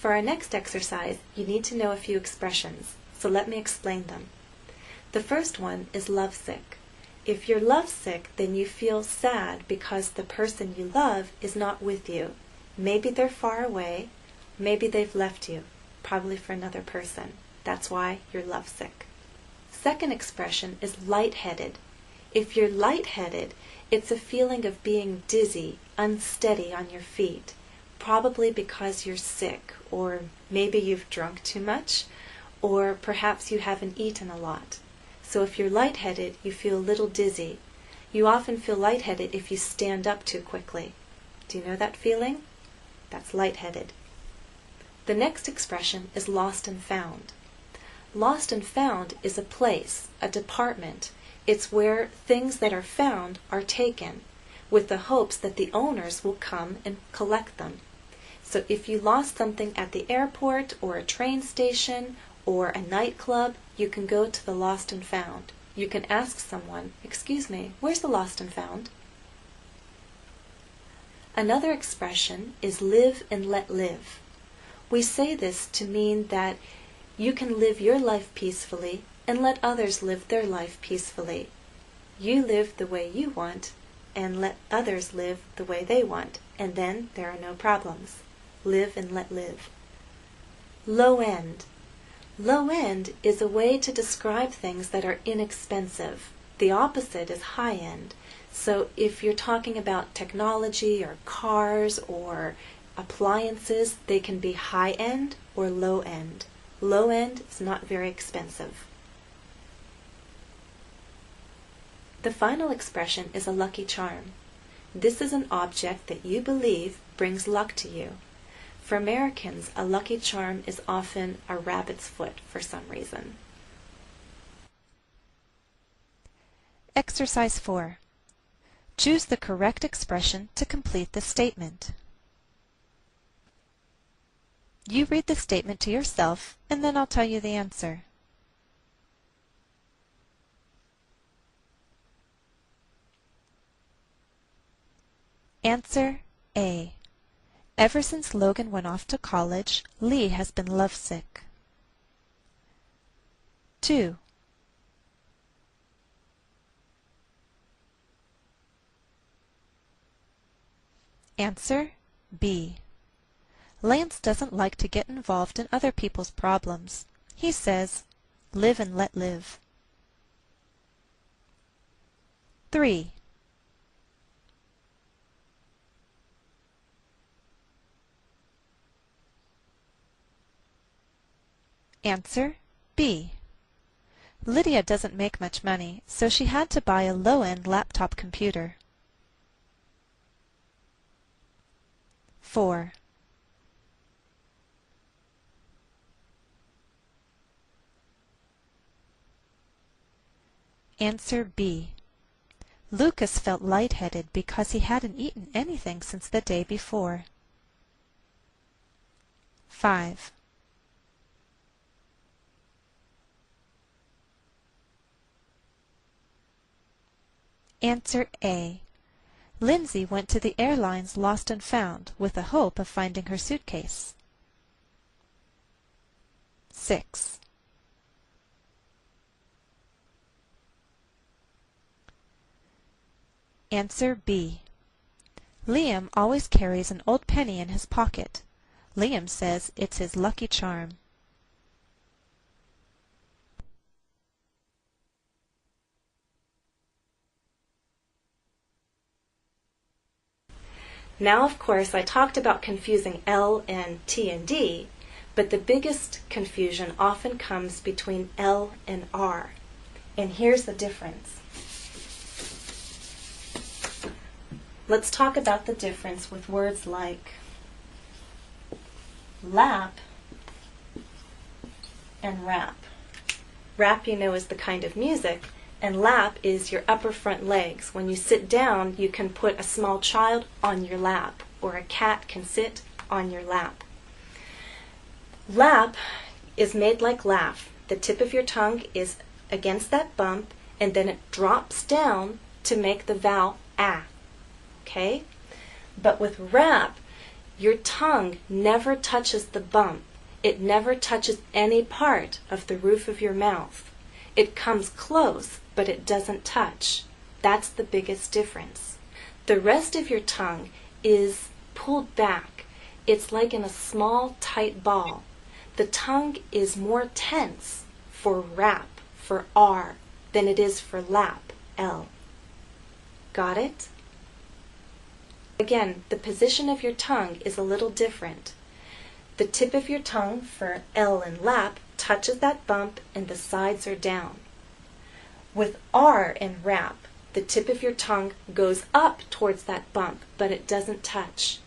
For our next exercise, you need to know a few expressions, so let me explain them. The first one is lovesick. If you're lovesick, then you feel sad because the person you love is not with you. Maybe they're far away, maybe they've left you, probably for another person. That's why you're lovesick. Second expression is lightheaded. If you're lightheaded, it's a feeling of being dizzy, unsteady on your feet, probably because you're sick, or maybe you've drunk too much, or perhaps you haven't eaten a lot. So if you're lightheaded, you feel a little dizzy. You often feel lightheaded if you stand up too quickly. Do you know that feeling? That's lightheaded. The next expression is lost and found. Lost and found is a place, a department. It's where things that are found are taken, with the hopes that the owners will come and collect them. So if you lost something at the airport or a train station or a nightclub, you can go to the lost and found. You can ask someone, "Excuse me, where's the lost and found?" Another expression is live and let live. We say this to mean that you can live your life peacefully and let others live their life peacefully. You live the way you want and let others live the way they want, and then there are no problems. Live and let live. Low end. Low end is a way to describe things that are inexpensive. The opposite is high end. So if you're talking about technology or cars or appliances, they can be high end or low end. Low end is not very expensive. The final expression is a lucky charm. This is an object that you believe brings luck to you. For Americans, a lucky charm is often a rabbit's foot for some reason. Exercise 4. Choose the correct expression to complete the statement. You read the statement to yourself, and then I'll tell you the answer. Answer A. Ever since Logan went off to college, Lee has been lovesick. 2. Answer B. Lance doesn't like to get involved in other people's problems. He says, live and let live. 3. Answer B. Lydia doesn't make much money, so she had to buy a low-end laptop computer. 4. Answer B. Lucas felt lightheaded because he hadn't eaten anything since the day before. 5. Answer A. Lindsay went to the airline's Lost and Found with the hope of finding her suitcase. 6. Answer B. Liam always carries an old penny in his pocket. Liam says it's his lucky charm. Now, of course, I talked about confusing L and T and D, but the biggest confusion often comes between L and R. And here's the difference. Let's talk about the difference with words like lap and rap. Rap, you know, is the kind of music, and lap is your upper front legs. When you sit down, you can put a small child on your lap, or a cat can sit on your lap. Lap is made like laugh. The tip of your tongue is against that bump, and then it drops down to make the vowel ah. Okay? But with rap, Your tongue never touches the bump. It never touches any part of the roof of your mouth. It comes close, but it doesn't touch. That's the biggest difference. The rest of your tongue is pulled back. It's like in a small, tight ball. The tongue is more tense for rap, for R, than it is for lap, L. Got it? Again, the position of your tongue is a little different. The tip of your tongue for L and lap touches that bump and the sides are down. With R and rap, the tip of your tongue goes up towards that bump, but it doesn't touch.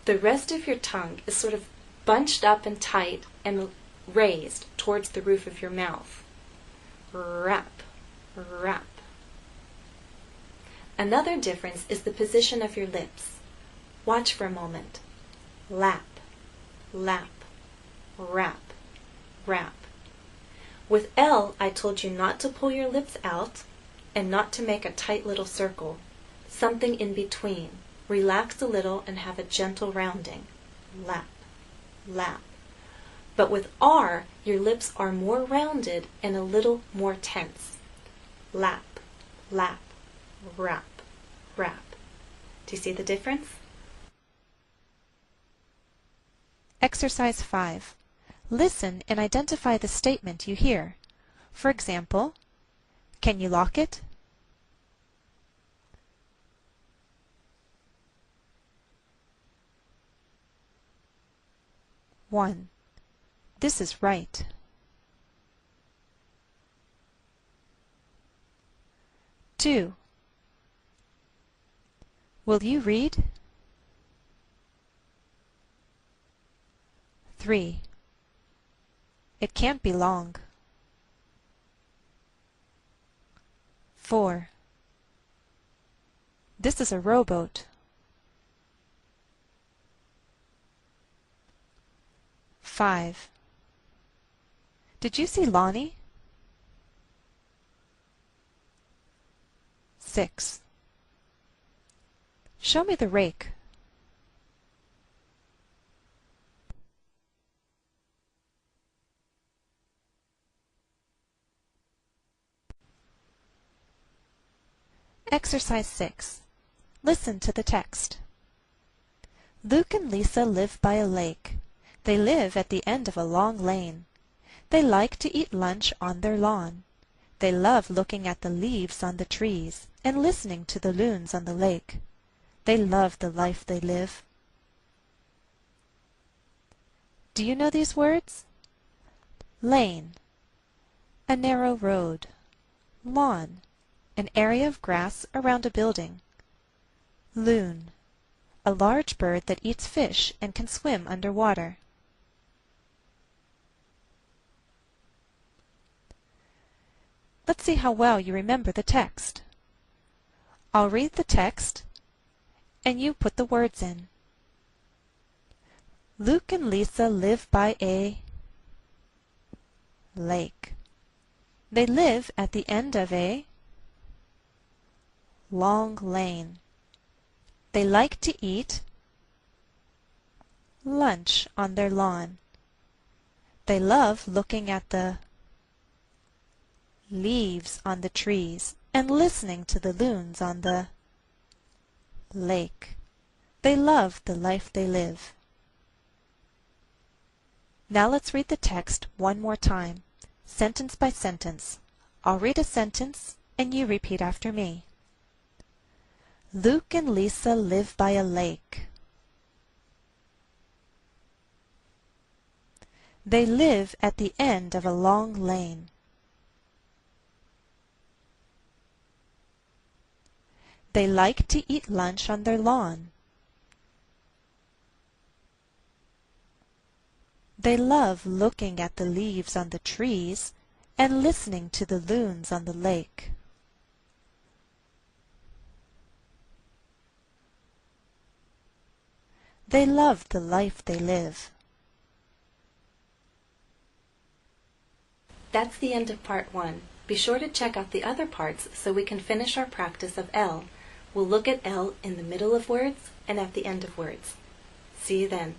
The rest of your tongue is sort of bunched up and tight and raised towards the roof of your mouth. Rap, rap. Another difference is the position of your lips. Watch for a moment. Lap, lap, rap, rap. With L, I told you not to pull your lips out and not to make a tight little circle. Something in between. Relax a little and have a gentle rounding. Lap, lap. But with R, your lips are more rounded and a little more tense. Lap, lap, rap, rap. Do you see the difference? Exercise 5. Listen and identify the statement you hear. For example, can you lock it? One. This is right. 2. Will you read? 3. It can't be long. 4. This is a rowboat. 5. Did you see Lonnie? 6. Show me the rake. Exercise 6. Listen to the text. Luke and Lisa live by a lake. They live at the end of a long lane. They like to eat lunch on their lawn. They love looking at the leaves on the trees and listening to the loons on the lake. They love the life they live. Do you know these words? Lane, a narrow road. Lawn, an area of grass around a building. Loon, a large bird that eats fish and can swim underwater. Let's see how well you remember the text. I'll read the text, and you put the words in. Luke and Lisa live by a lake. They live at the end of a long lane. They like to eat lunch on their lawn. They love looking at the leaves on the trees and listening to the loons on the lake. They love the life they live. Now let's read the text one more time, sentence by sentence. I'll read a sentence and you repeat after me. Luke and Lisa live by a lake. They live at the end of a long lane. They like to eat lunch on their lawn. They love looking at the leaves on the trees and listening to the loons on the lake. They love the life they live. That's the end of part 1. Be sure to check out the other parts so we can finish our practice of L. We'll look at L in the middle of words and at the end of words. See you then.